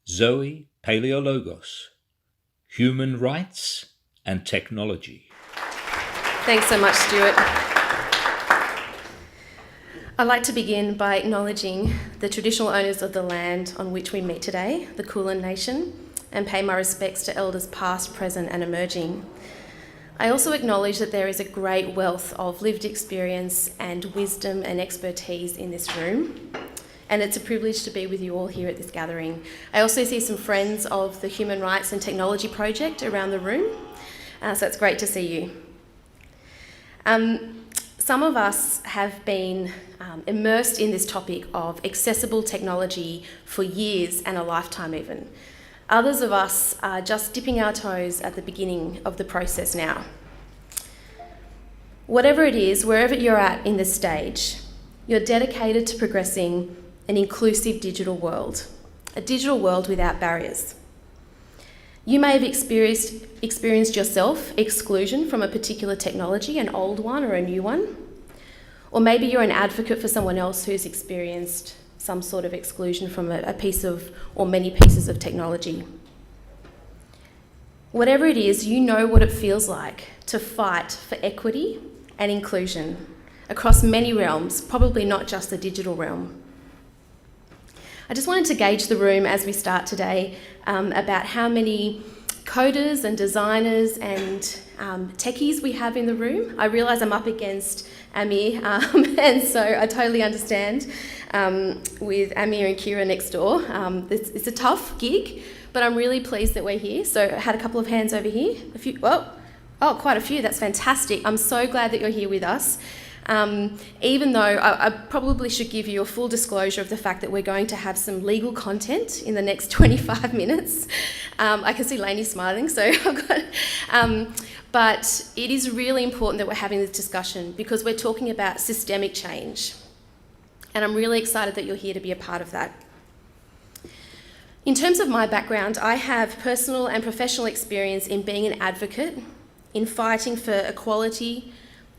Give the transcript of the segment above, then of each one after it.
Zoe Paleologos, Human Rights and Technology. Thanks so much, Stuart. I'd like to begin by acknowledging the traditional owners of the land on which we meet today, the Kulin Nation, and pay my respects to elders past, present and emerging. I also acknowledge that there is a great wealth of lived experience and wisdom and expertise in this room, and it's a privilege to be with you all here at this gathering. I also see some friends of the Human Rights and Technology Project around the room, so it's great to see you. Some of us have been immersed in this topic of accessible technology for years and a lifetime even. Others of us are just dipping our toes at the beginning of the process now. Whatever it is, wherever you're at in this stage, you're dedicated to progressing an inclusive digital world, a digital world without barriers. You may have experienced yourself exclusion from a particular technology, an old one or a new one, or maybe you're an advocate for someone else who's experienced some sort of exclusion from a piece of or many pieces of technology. Whatever it is, you know what it feels like to fight for equity and inclusion across many realms, probably not just the digital realm. I just wanted to gauge the room as we start today about how many coders and designers and techies we have in the room. I realise I'm up against Amir, and so I totally understand with Amir and Kira next door. It's a tough gig, but I'm really pleased that we're here. So I had a couple of hands over here. Quite a few. That's fantastic. I'm so glad that you're here with us. Even though I probably should give you a full disclosure of the fact that we're going to have some legal content in the next 25 minutes. I can see Lainey smiling, so I've got... but it is really important that we're having this discussion because we're talking about systemic change. And I'm really excited that you're here to be a part of that. In terms of my background, I have personal and professional experience in being an advocate, in fighting for equality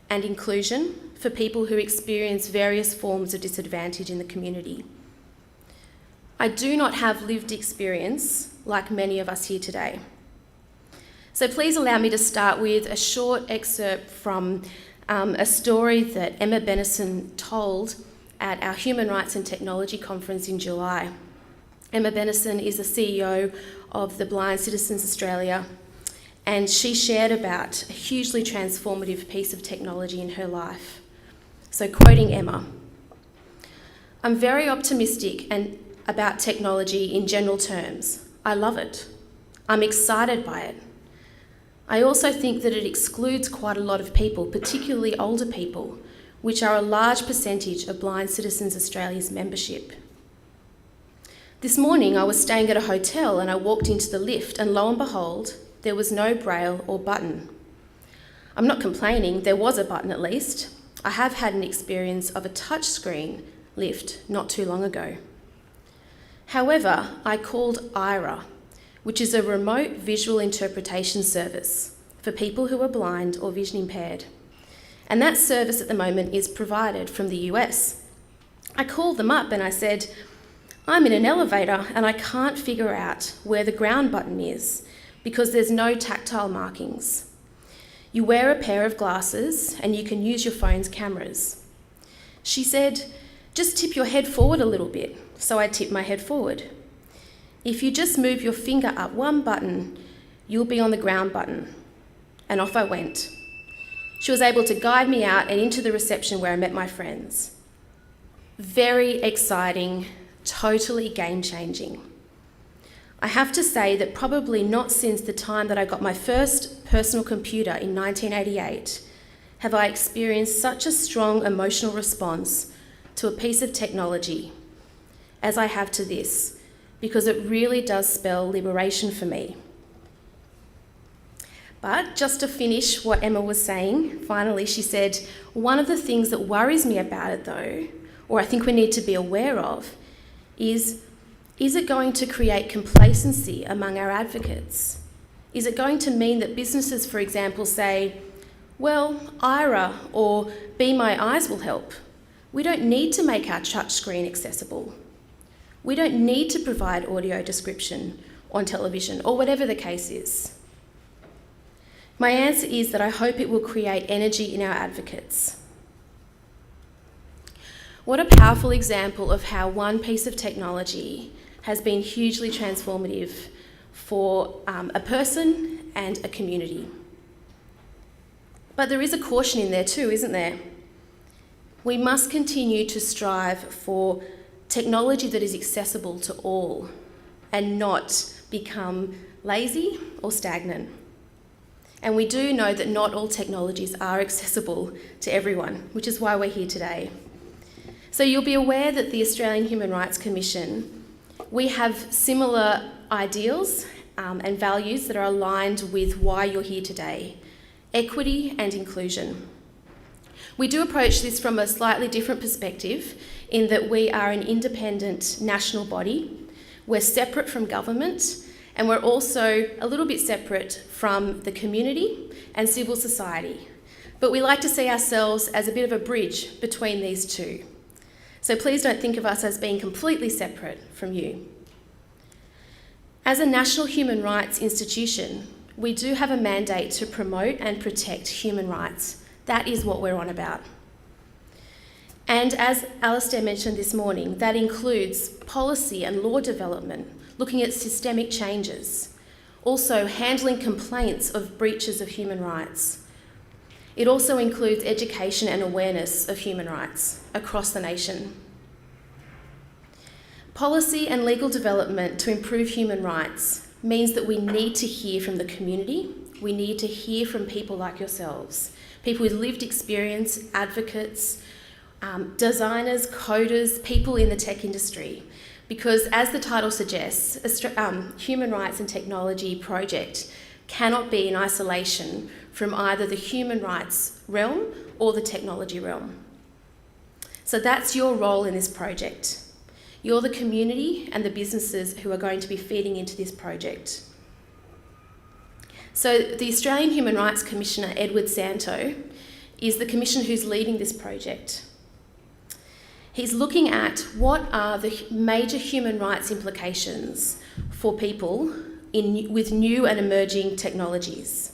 and inclusion for people who experience various forms of disadvantage in the community. I do not have lived experience like many of us here today. So please allow me to start with a short excerpt from a story that Emma Benison told at our Human Rights and Technology Conference in July. Emma Benison is the CEO of the Blind Citizens Australia, and she shared about a hugely transformative piece of technology in her life. So quoting Emma, "I'm very optimistic about technology in general terms. I love it. I'm excited by it. I also think that it excludes quite a lot of people, particularly older people, which are a large percentage of Blind Citizens Australia's membership. This morning I was staying at a hotel and I walked into the lift and lo and behold, there was no braille or button. I'm not complaining, there was a button at least. I have had an experience of a touchscreen lift not too long ago. However, I called IRA, which is a remote visual interpretation service for people who are blind or vision impaired. And that service at the moment is provided from the US. I called them up and I said, I'm in an elevator and I can't figure out where the ground button is because there's no tactile markings. You wear a pair of glasses and you can use your phone's cameras. She said, just tip your head forward a little bit. So I tipped my head forward. If you just move your finger up one button, you'll be on the ground button. And off I went. She was able to guide me out and into the reception where I met my friends. Very exciting, totally game-changing. I have to say that probably not since the time that I got my first personal computer in 1988 have I experienced such a strong emotional response to a piece of technology as I have to this, because it really does spell liberation for me. But just to finish what Emma was saying, finally she said, one of the things that worries me about it though, or I think we need to be aware of, is it going to create complacency among our advocates? Is it going to mean that businesses, for example, say, well, IRA or Be My Eyes will help. We don't need to make our touchscreen accessible. We don't need to provide audio description on television or whatever the case is. My answer is that I hope it will create energy in our advocates. What a powerful example of how one piece of technology has been hugely transformative for a person and a community. But there is a caution in there too, isn't there? We must continue to strive for technology that is accessible to all and not become lazy or stagnant. And we do know that not all technologies are accessible to everyone, which is why we're here today. So you'll be aware that the Australian Human Rights Commission, we have similar ideals and values that are aligned with why you're here today: equity and inclusion. We do approach this from a slightly different perspective in that we are an independent national body. We're separate from government, and we're also a little bit separate from the community and civil society. But we like to see ourselves as a bit of a bridge between these two. So please don't think of us as being completely separate from you. As a national human rights institution, we do have a mandate to promote and protect human rights. That is what we're on about. And as Alistair mentioned this morning, that includes policy and law development, looking at systemic changes, also handling complaints of breaches of human rights. It also includes education and awareness of human rights across the nation. Policy and legal development to improve human rights means that we need to hear from the community. We need to hear from people like yourselves, people with lived experience, advocates, designers, coders, people in the tech industry. Because as the title suggests, Human Rights and Technology Project cannot be in isolation from either the human rights realm or the technology realm. So that's your role in this project. You're the community and the businesses who are going to be feeding into this project. So the Australian Human Rights Commissioner, Edward Santo, is the commission who's leading this project. He's looking at what are the major human rights implications for people with new and emerging technologies.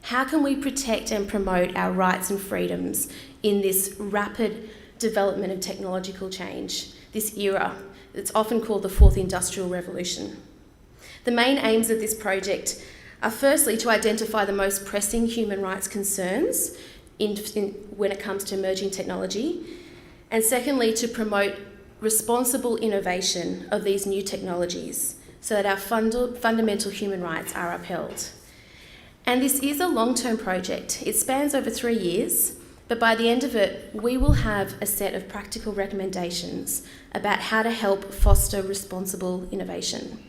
How can we protect and promote our rights and freedoms in this rapid development of technological change, this era that's often called the Fourth Industrial Revolution? The main aims of this project are firstly to identify the most pressing human rights concerns when it comes to emerging technology, and secondly to promote responsible innovation of these new technologies so that our fundamental human rights are upheld. And this is a long-term project. It spans over 3 years, but by the end of it, we will have a set of practical recommendations about how to help foster responsible innovation.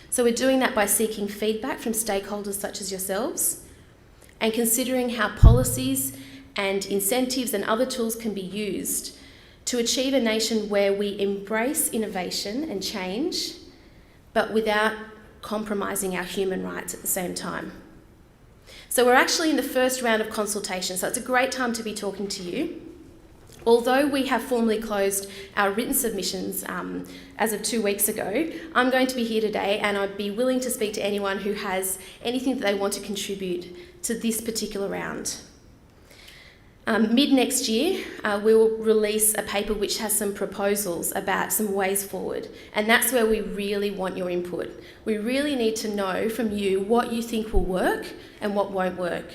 So we're doing that by seeking feedback from stakeholders such as yourselves and considering how policies and incentives and other tools can be used to achieve a nation where we embrace innovation and change, but without compromising our human rights at the same time. So we're actually in the first round of consultation, so it's a great time to be talking to you. Although we have formally closed our written submissions as of 2 weeks ago, I'm going to be here today and I'd be willing to speak to anyone who has anything that they want to contribute to this particular round. Mid next year, we'll release a paper which has some proposals about some ways forward, and that's where we really want your input. We really need to know from you what you think will work and what won't work.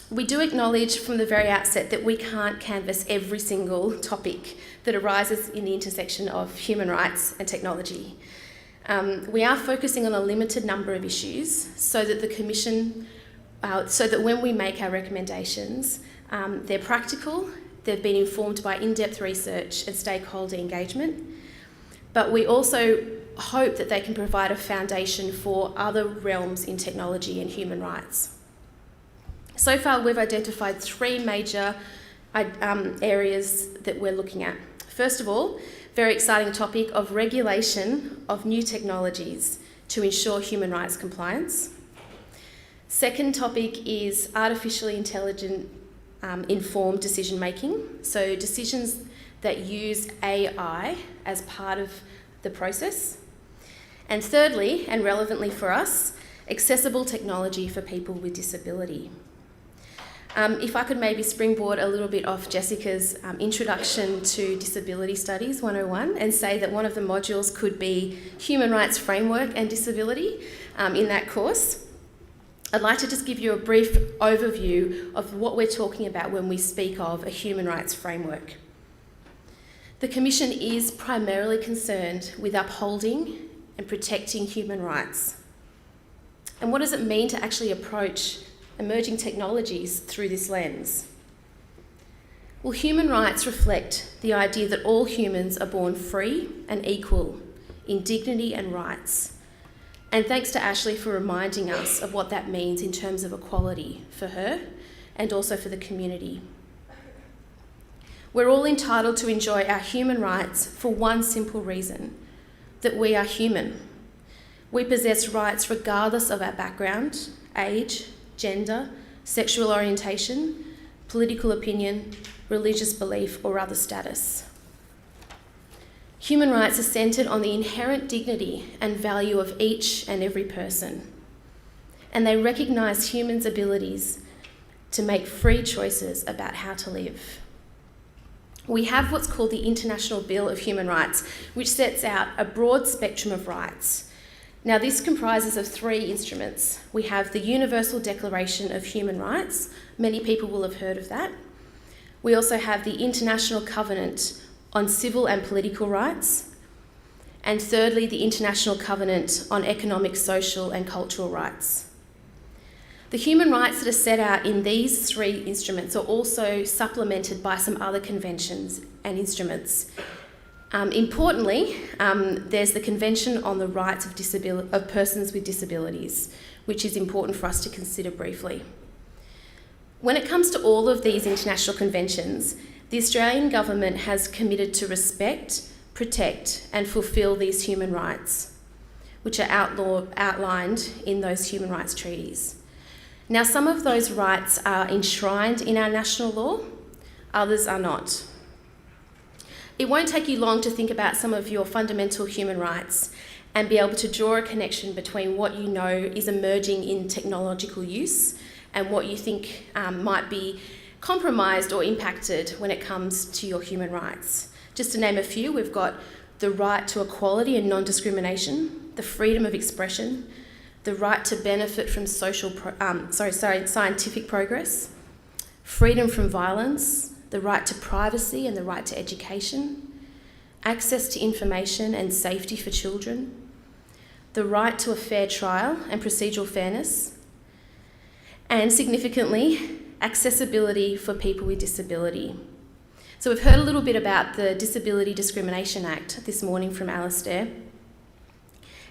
We do acknowledge from the very outset that we can't canvass every single topic that arises in the intersection of human rights and technology. We are focusing on a limited number of issues so that the Commission so that when we make our recommendations, they're practical, they've been informed by in-depth research and stakeholder engagement, but we also hope that they can provide a foundation for other realms in technology and human rights. So far, we've identified 3 major areas that we're looking at. First of all, very exciting topic of regulation of new technologies to ensure human rights compliance. Second topic is artificially intelligent informed decision making, so decisions that use AI as part of the process. And thirdly, and relevantly for us, accessible technology for people with disability. If I could maybe springboard a little bit off Jessica's introduction to Disability Studies 101 and say that one of the modules could be Human Rights Framework and Disability in that course. I'd like to just give you a brief overview of what we're talking about when we speak of a human rights framework. The Commission is primarily concerned with upholding and protecting human rights. And what does it mean to actually approach emerging technologies through this lens? Well, human rights reflect the idea that all humans are born free and equal in dignity and rights. And thanks to Ashley for reminding us of what that means in terms of equality for her and also for the community. We're all entitled to enjoy our human rights for one simple reason, that we are human. We possess rights regardless of our background, age, gender, sexual orientation, political opinion, religious belief, or other status. Human rights are centred on the inherent dignity and value of each and every person, and they recognise humans' abilities to make free choices about how to live. We have what's called the International Bill of Human Rights, which sets out a broad spectrum of rights. Now, this comprises of 3 instruments. We have the Universal Declaration of Human Rights. Many people will have heard of that. We also have the International Covenant on Civil and Political Rights. And thirdly, the International Covenant on Economic, Social and Cultural Rights. The human rights that are set out in these 3 instruments are also supplemented by some other conventions and instruments. Importantly, there's the Convention on the Rights of Persons with Disabilities, which is important for us to consider briefly. When it comes to all of these international conventions, the Australian government has committed to respect, protect and fulfil these human rights, which are outlined in those human rights treaties. Now, some of those rights are enshrined in our national law, others are not. It won't take you long to think about some of your fundamental human rights and be able to draw a connection between what you know is emerging in technological use and what you think might be compromised or impacted when it comes to your human rights. Just to name a few, we've got the right to equality and non-discrimination, the freedom of expression, the right to benefit from scientific progress, freedom from violence, the right to privacy and the right to education, access to information and safety for children, the right to a fair trial and procedural fairness, and significantly, accessibility for people with disability. So we've heard a little bit about the Disability Discrimination Act this morning from Alistair.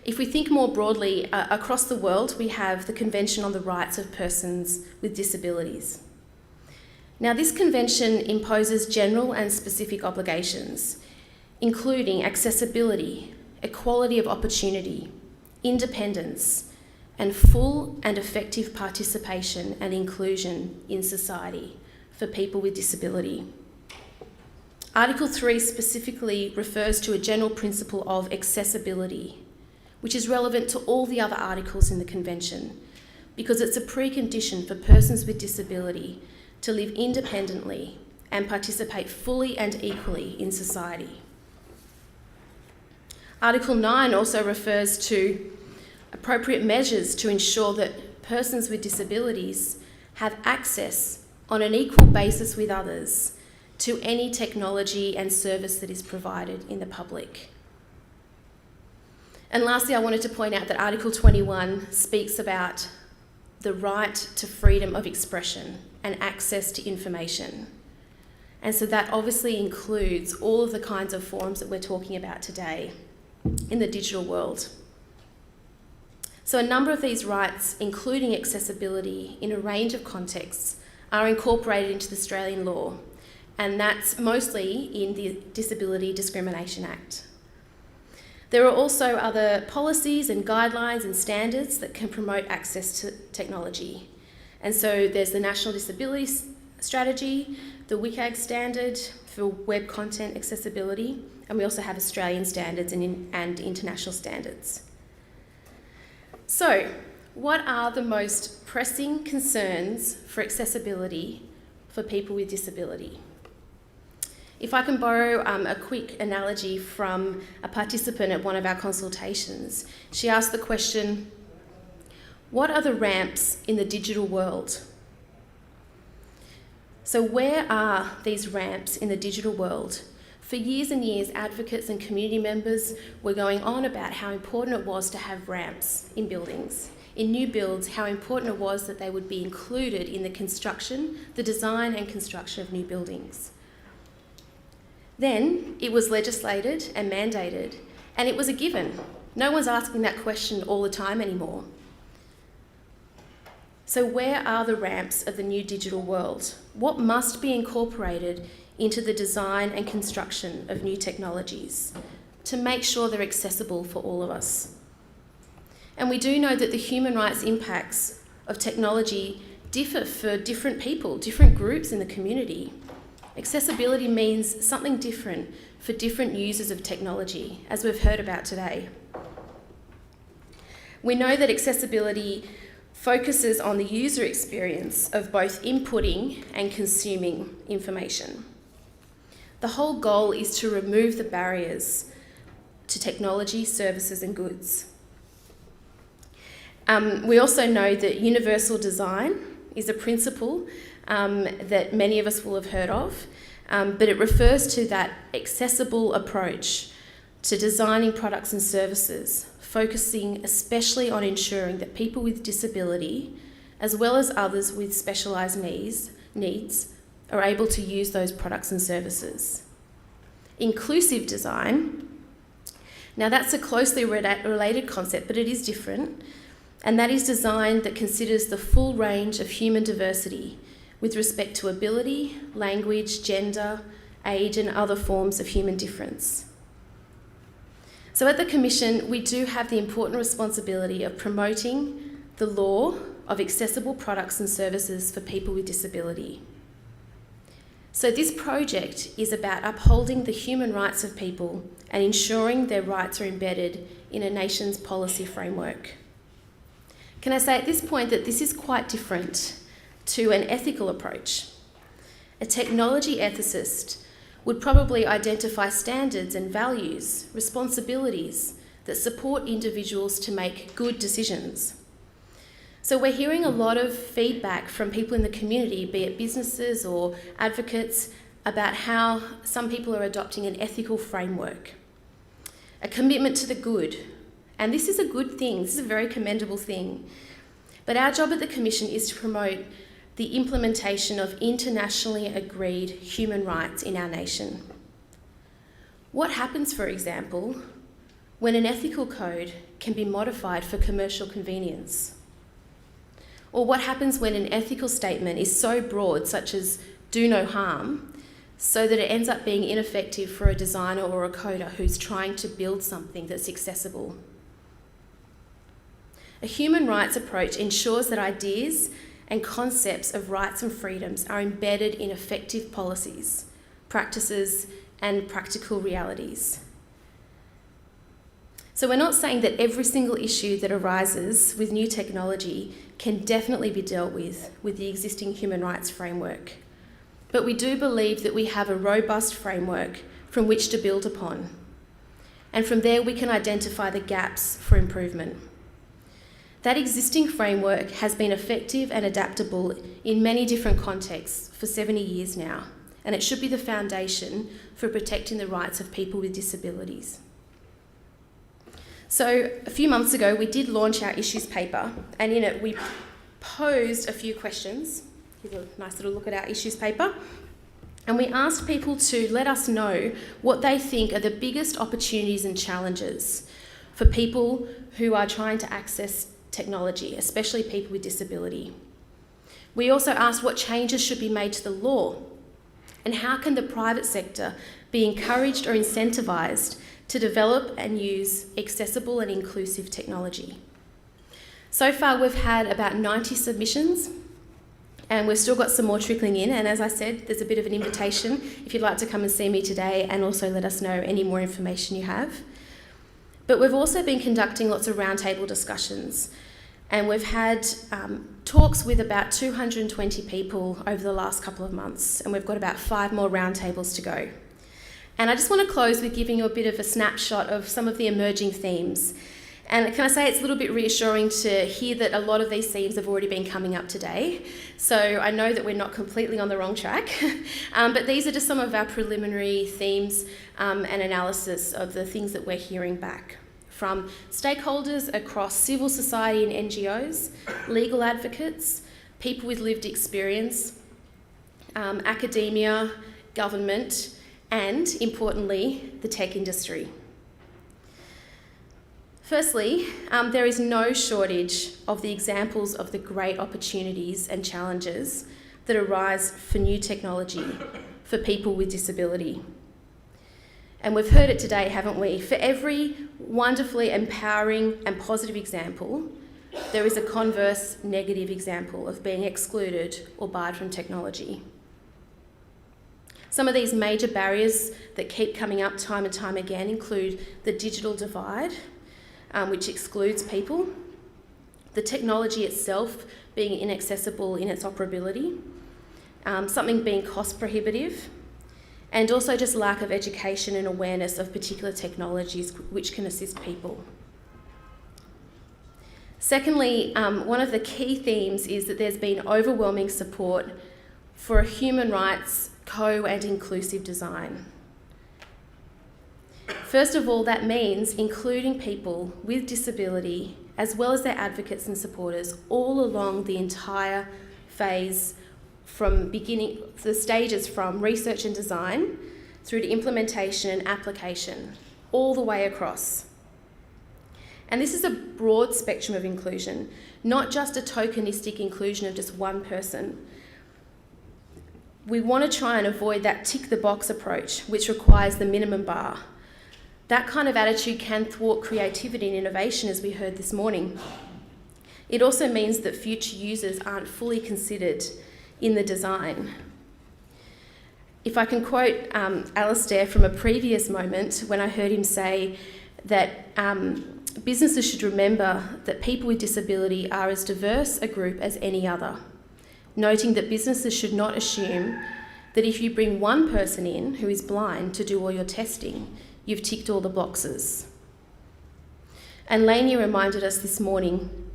If we think more broadly, across the world, we have the Convention on the Rights of Persons with Disabilities. Now, this convention imposes general and specific obligations, including accessibility, equality of opportunity, independence, and full and effective participation and inclusion in society for people with disability. Article 3 specifically refers to a general principle of accessibility, which is relevant to all the other articles in the Convention, because it's a precondition for persons with disability to live independently and participate fully and equally in society. Article 9 also refers to appropriate measures to ensure that persons with disabilities have access on an equal basis with others to any technology and service that is provided in the public. And lastly, I wanted to point out that Article 21 speaks about the right to freedom of expression and access to information. And so that obviously includes all of the kinds of forms that we're talking about today in the digital world. So a number of these rights, including accessibility in a range of contexts, are incorporated into the Australian law, and that's mostly in the Disability Discrimination Act. There are also other policies and guidelines and standards that can promote access to technology. And so there's the National Disability Strategy, the WCAG standard, for web content accessibility, and we also have Australian standards and international standards. So, what are the most pressing concerns for accessibility for people with disability? If I can borrow a quick analogy from a participant at one of our consultations, she asked the question, what are the ramps in the digital world? So where are these ramps in the digital world? For years and years, advocates and community members were going on about how important it was to have ramps in buildings. In new builds, how important it was that they would be included in the construction, the design and construction of new buildings. Then it was legislated and mandated, and it was a given. No one's asking that question all the time anymore. So where are the ramps of the new digital world? What must be incorporated into the design and construction of new technologies to make sure they're accessible for all of us? And we do know that the human rights impacts of technology differ for different people, different groups in the community. Accessibility means something different for different users of technology, as we've heard about today. We know that accessibility focuses on the user experience of both inputting and consuming information. The whole goal is to remove the barriers to technology, services and goods. We also know that universal design is a principle that many of us will have heard of, but it refers to that accessible approach to designing products and services, focusing especially on ensuring that people with disability, as well as others with specialised needs, are able to use those products and services. Inclusive design, now that's a closely related concept, but it is different, and that is design that considers the full range of human diversity with respect to ability, language, gender, age, and other forms of human difference. So at the Commission, we do have the important responsibility of promoting the law of accessible products and services for people with disability. So this project is about upholding the human rights of people and ensuring their rights are embedded in a nation's policy framework. Can I say at this point that this is quite different to an ethical approach? A technology ethicist would probably identify standards and values, responsibilities that support individuals to make good decisions. So we're hearing a lot of feedback from people in the community, be it businesses or advocates, about how some people are adopting an ethical framework, a commitment to the good. And this is a good thing, this is a very commendable thing. But our job at the Commission is to promote the implementation of internationally agreed human rights in our nation. What happens, for example, when an ethical code can be modified for commercial convenience? Or what happens when an ethical statement is so broad, such as do no harm, so that it ends up being ineffective for a designer or a coder who's trying to build something that's accessible? A human rights approach ensures that ideas and concepts of rights and freedoms are embedded in effective policies, practices, and practical realities. So we're not saying that every single issue that arises with new technology can definitely be dealt with the existing human rights framework. But we do believe that we have a robust framework from which to build upon. And from there we can identify the gaps for improvement. That existing framework has been effective and adaptable in many different contexts for 70 years now, and it should be the foundation for protecting the rights of people with disabilities. So a few months ago, we did launch our issues paper, and in it we posed a few questions. Here's a nice little look at our issues paper. And we asked people to let us know what they think are the biggest opportunities and challenges for people who are trying to access technology, especially people with disability. We also asked what changes should be made to the law, and how can the private sector be encouraged or incentivised to develop and use accessible and inclusive technology. So far we've had about 90 submissions And we've still got some more trickling in, and as I said, there's a bit of an invitation if you'd like to come and see me today, and also let us know any more information you have. But we've also been conducting lots of roundtable discussions, and we've had talks with about 220 people over the last couple of months, and we've got about 5 more roundtables to go. And I just want to close with giving you a bit of a snapshot of some of the emerging themes. And can I say it's a little bit reassuring to hear that a lot of these themes have already been coming up today. So I know that we're not completely on the wrong track, but these are just some of our preliminary themes and analysis of the things that we're hearing back from stakeholders across civil society and NGOs, legal advocates, people with lived experience, academia, government, and importantly, the tech industry. Firstly, there is no shortage of the examples of the great opportunities and challenges that arise for new technology for people with disability. And we've heard it today, haven't we? For every wonderfully empowering and positive example, there is a converse negative example of being excluded or barred from technology. Some of these major barriers that keep coming up time and time again include the digital divide, which excludes people, the technology itself being inaccessible in its operability, something being cost prohibitive, and also just lack of education and awareness of particular technologies which can assist people. Secondly, one of the key themes is that there's been overwhelming support for a human rights co- and inclusive design. First of all, that means including people with disability as well as their advocates and supporters all along the entire phase from beginning, the stages from research and design through to implementation and application, all the way across. And this is a broad spectrum of inclusion, not just a tokenistic inclusion of just one person. We want to try and avoid that tick-the-box approach, which requires the minimum bar. That kind of attitude can thwart creativity and innovation, as we heard this morning. It also means that future users aren't fully considered in the design. If I can quote Alistair from a previous moment when I heard him say that businesses should remember that people with disability are as diverse a group as any other, noting that businesses should not assume that if you bring one person in who is blind to do all your testing, you've ticked all the boxes. And Lania reminded us this morning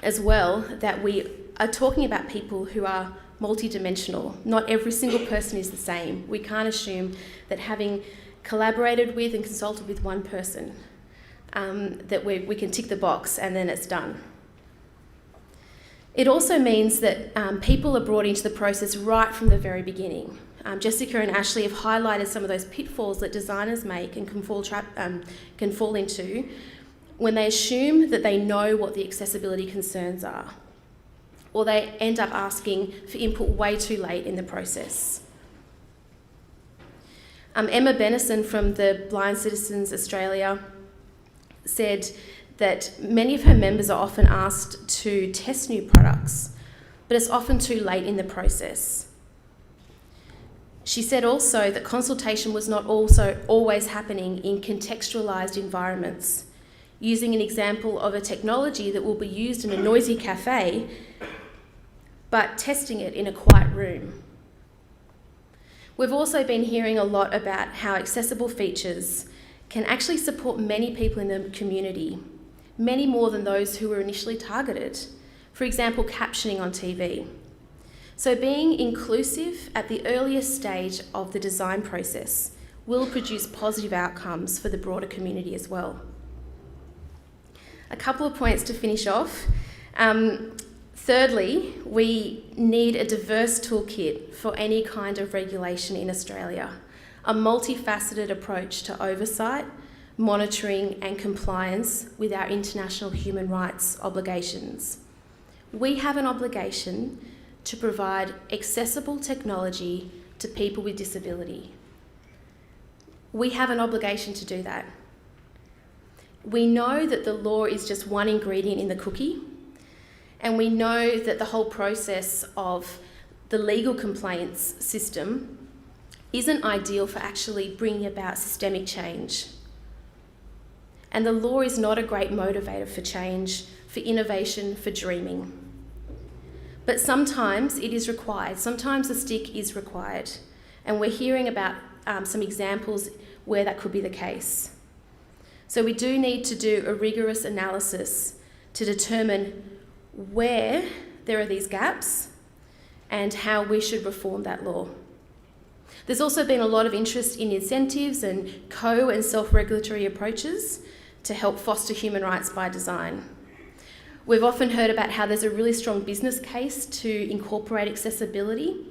as well that we are talking about people who are multidimensional. Not every single person is the same. We can't assume that having collaborated with and consulted with one person, that we can tick the box and then it's done. It also means that people are brought into the process right from the very beginning. Jessica and Ashley have highlighted some of those pitfalls that designers make and can fall into when they assume that they know what the accessibility concerns are, or they end up asking for input way too late in the process. Emma Benison from the Blind Citizens Australia said that many of her members are often asked to test new products, but it's often too late in the process. She said also that consultation was not also always happening in contextualised environments, using an example of a technology that will be used in a noisy cafe, but testing it in a quiet room. We've also been hearing a lot about how accessible features can actually support many people in the community, many more than those who were initially targeted. For example, captioning on TV. So being inclusive at the earliest stage of the design process will produce positive outcomes for the broader community as well. A couple of points to finish off. Thirdly, we need a diverse toolkit for any kind of regulation in Australia, a multifaceted approach to oversight, monitoring and compliance with our international human rights obligations. We have an obligation to provide accessible technology to people with disability. We have an obligation to do that. We know that the law is just one ingredient in the cookie, And we know that the whole process of the legal complaints system isn't ideal for actually bringing about systemic change. And the law is not a great motivator for change, for innovation, for dreaming. But sometimes it is required. Sometimes the stick is required. And we're hearing about some examples where that could be the case. So we do need to do a rigorous analysis to determine where there are these gaps and how we should reform that law. There's also been a lot of interest in incentives and and self-regulatory approaches to help foster human rights by design. We've often heard about how there's a really strong business case to incorporate accessibility,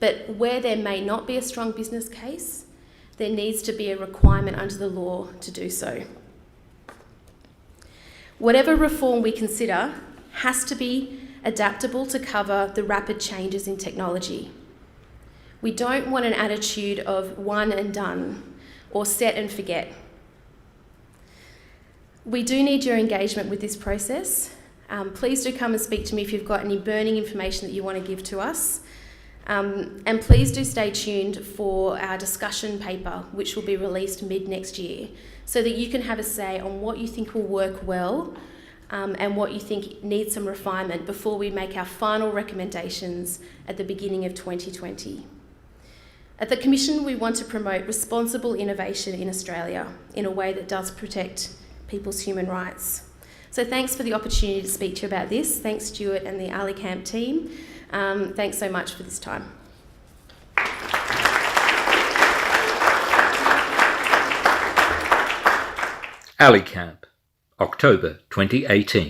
but where there may not be a strong business case, there needs to be a requirement under the law to do so. Whatever reform we consider has to be adaptable to cover the rapid changes in technology. We don't want an attitude of one and done or set and forget. We do need your engagement with this process. Please do come and speak to me if you've got any burning information that you want to give to us. And please do stay tuned for our discussion paper, which will be released mid-next year, so that you can have a say on what you think will work well and what you think needs some refinement before we make our final recommendations at the beginning of 2020. At the Commission, we want to promote responsible innovation in Australia in a way that does protect people's human rights. So thanks for the opportunity to speak to you about this. Thanks, Stuart and the Ali Camp team. Thanks so much for this time. Ali Camp, October 2018.